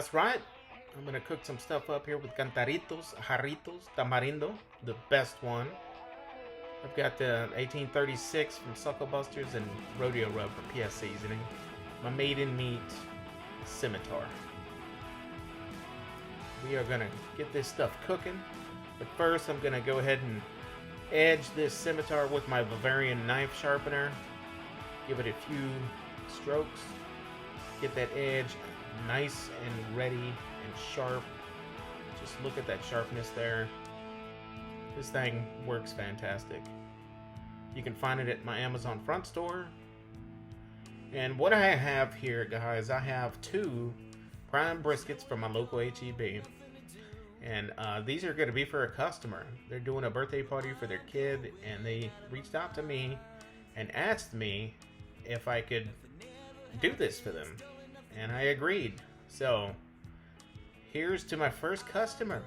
That's right. I'm gonna cook some stuff up here with cantaritos, jarritos, tamarindo, the best one. I've got the 1836 from Suckle Busters and Rodeo Rub from PS Seasoning. My maiden meat scimitar. We are gonna get this stuff cooking, but first I'm gonna go ahead and edge this scimitar with my Bavarian knife sharpener. Give it a few strokes. Get that edge nice and ready and sharp. Just look at that sharpness there. This thing works fantastic. You can find it at my Amazon front store. And what I have here, guys, I have 2 prime briskets from my local HEB. And these are going to be for a customer. They're doing a birthday party for their kid, and they reached out to me and asked me if I could do this for them. And I agreed. So, here's to my first customer.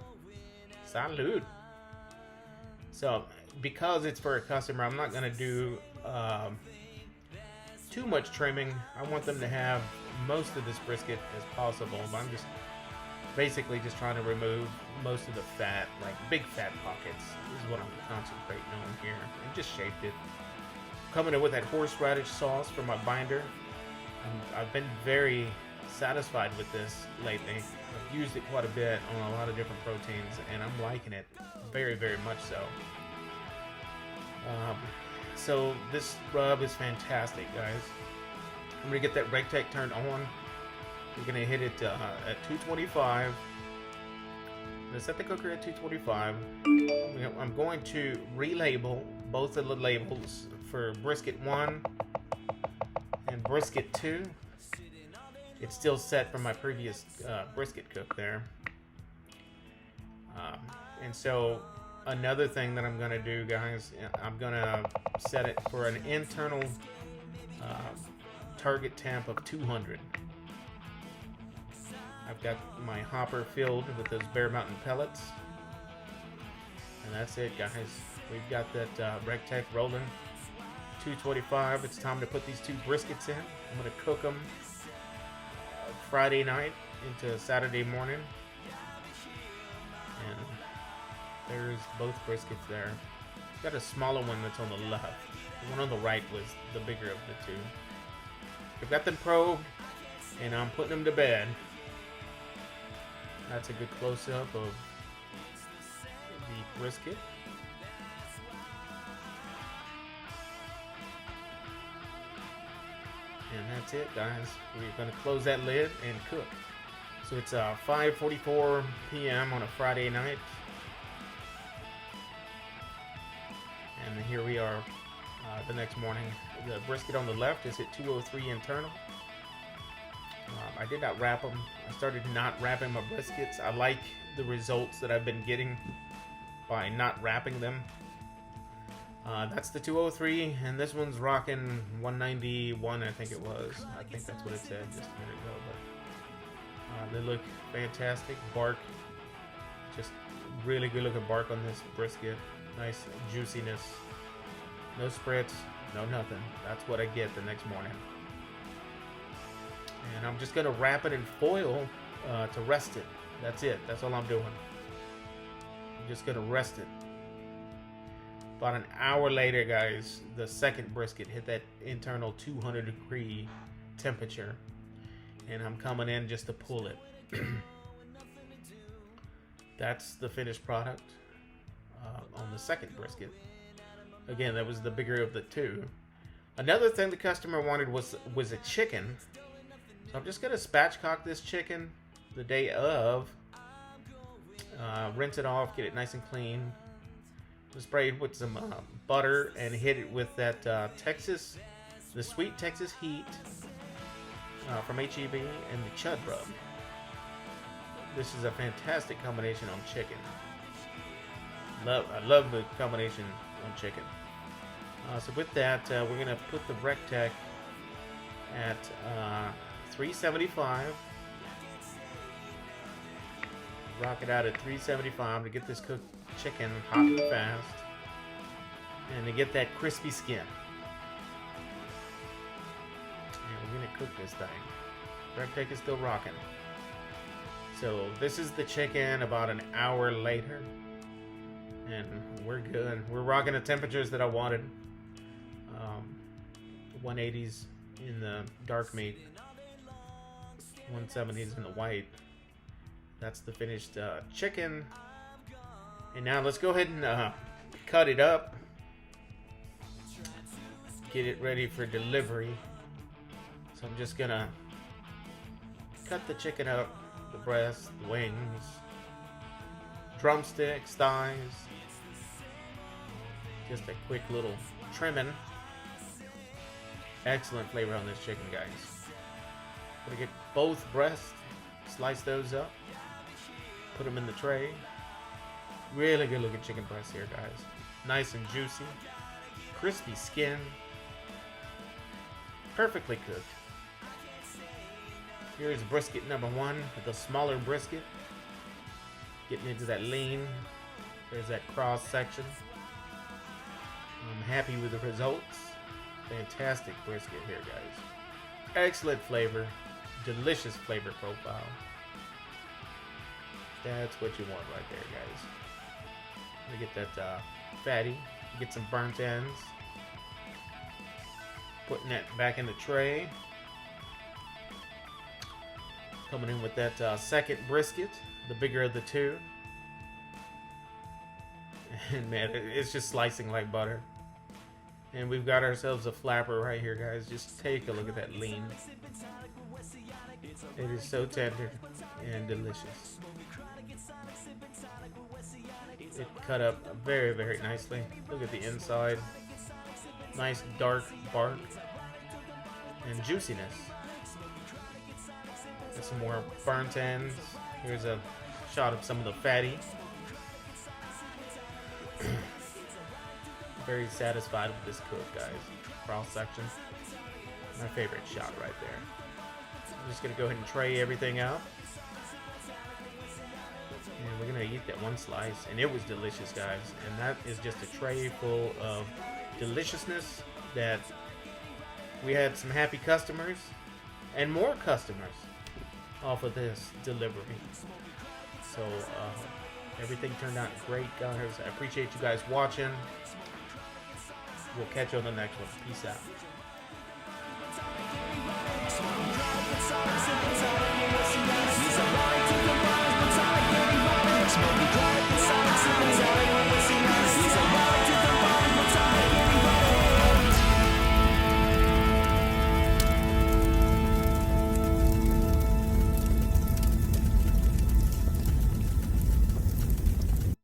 Salud. So, because it's for a customer, I'm not going to do too much trimming. I want them to have most of this brisket as possible. But I'm just basically just trying to remove most of the fat, like big fat pockets. This is what I'm concentrating on here. And just shaped it. Coming in with that horseradish sauce for my binder. I've been very satisfied with this lately. I've used it quite a bit on a lot of different proteins, and I'm liking it very, very much so. So this rub is fantastic, guys. I'm gonna get that RegTech turned on. We're gonna hit it at 225. I'm gonna set the cooker at 225. I'm going to relabel both of the labels for brisket 1 and brisket 2. It's still set from my previous brisket cook there. And so another thing that I'm gonna do, guys, I'm gonna set it for an internal target temp of 200. I've got my hopper filled with those Bear Mountain pellets. And that's it, guys. We've got that RegTech rolling. 225. It's time to put these 2 briskets in. I'm going to cook them Friday night into Saturday morning. And there's both briskets there. Got a smaller one that's on the left. The one on the right was the bigger of the 2. I've got them probed, and I'm putting them to bed. That's a good close-up of the brisket. And that's it, guys. We're going to close that lid and cook. So it's 5:44 p.m. on a Friday night. And here we are the next morning. The brisket on the left is at 203 internal. I did not wrap them. I started not wrapping my briskets. I like the results that I've been getting by not wrapping them. That's the 203, and this one's rocking 191, I think it was. I think that's what it said just a minute ago. But they look fantastic. Bark, just really good looking bark on this brisket. Nice juiciness. No spritz, no nothing. That's what I get the next morning. And I'm just gonna wrap it in foil to rest it. That's it. That's all I'm doing. I'm just gonna rest it. About an hour later, guys, the second brisket hit that internal 200-degree temperature, and I'm coming in just to pull it. That's the finished product on the second brisket. Again, that was the bigger of the 2. Another thing the customer wanted was a chicken. So I'm just gonna spatchcock this chicken the day of. Rinse it off, get it nice and clean. Spray it with some butter and hit it with that the sweet Texas heat from HEB and the Chud Rub. This is a fantastic combination on chicken. I love the combination on chicken. So with that, we're gonna put the RegTech at 375. Rock it out at 375 to get this cooked chicken hot and fast, and to get that crispy skin. And we're gonna cook this thing. RegTech is still rocking. So this is the chicken about an hour later. And we're good. We're rocking the temperatures that I wanted. 180s in the dark meat. 170s in the white. That's the finished chicken. And now let's go ahead and cut it up. Get it ready for delivery. So I'm just gonna cut the chicken up, the breast, the wings, drumsticks, thighs. Just a quick little trimming. Excellent flavor on this chicken, guys. Gonna get both breasts, slice those up, put them in the tray. Really good looking chicken breast here, guys. Nice and juicy, crispy skin, perfectly cooked. Here's brisket number one, the smaller brisket. Getting into that lean. There's that cross section. I'm happy with the results. Fantastic brisket here, guys. Excellent flavor. Delicious flavor profile. That's what you want right there, guys. Let me get that fatty. Get some burnt ends. Putting that back in the tray. Coming in with that second brisket, the bigger of the two. And man, it's just slicing like butter. And we've got ourselves a flapper right here, guys. Just take a look at that lean. It is so tender and delicious. It cut up very, very nicely. Look at the inside. Nice dark bark and juiciness. Got some more burnt ends. Here's a shot of some of the fatty. Very satisfied with this cook, guys. Cross section. My favorite shot right there. I'm just gonna go ahead and tray everything out. And we're gonna eat that one slice. And it was delicious, guys. And that is just a tray full of deliciousness that we had some happy customers and more customers off of this delivery. So everything turned out great, guys. I appreciate you guys watching. We'll catch you on the next one. Peace out.